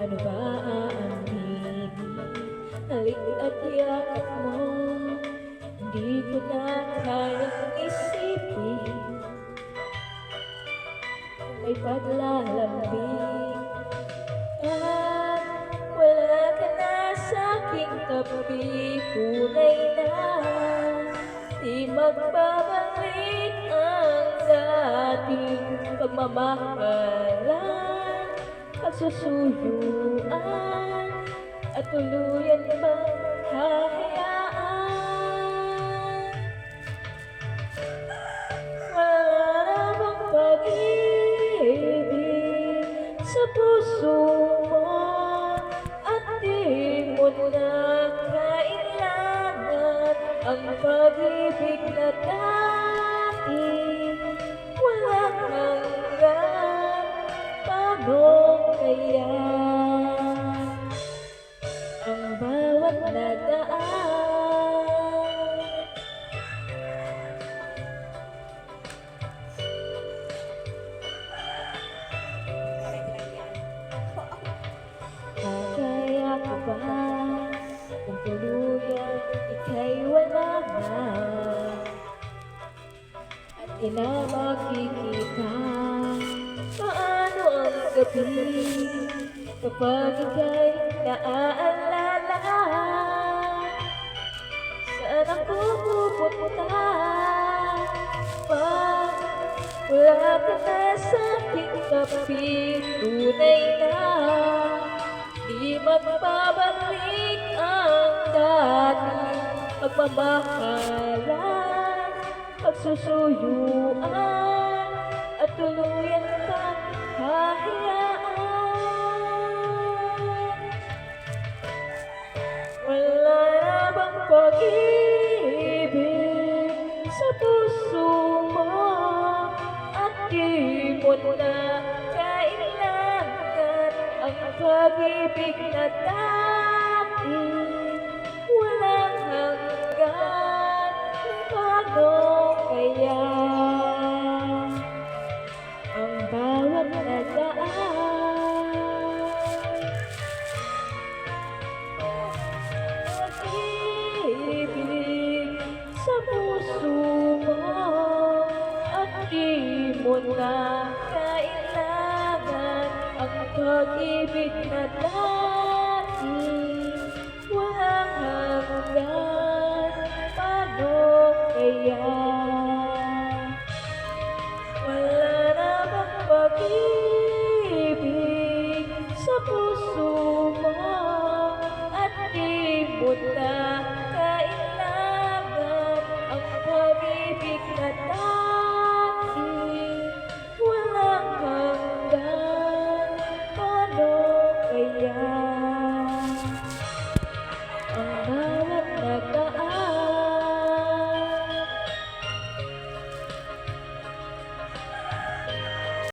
Ano ba ang ibig? Halik at yakap mo, hindi ko na kayang isipin. May paglalambing at wala ka na sa'king tabi. Tunay na di magbabalik ang dating pagmamahalan, pagsusuyuan at tuluyan bang hahayaan. Wala na bang pag-ibig sa puso mo at di mo na kailangan ang pag-ibig na dati walang hanggan. Paano kaya ang bawat nadaan? Kaya ko ba kung tuluyan ika'y wala na at di na makikita? Paano ang gabi kapag ika'y naaalala? Saan ako pupunta pag wala ka na sa'king tabi? Tunay na di magbabalik ang dating pagmamahalan, pagsusuyuan at tuluyan kang hahayaan. Wala na bang pag-ibig sa puso mo at di mo na kailangan ang pag-ibig na dati walang hanggan? Paano kaya ang bawat nadaan? Pag-ibig sa puso mo at di mo na kailangan ang pag-ibig na dati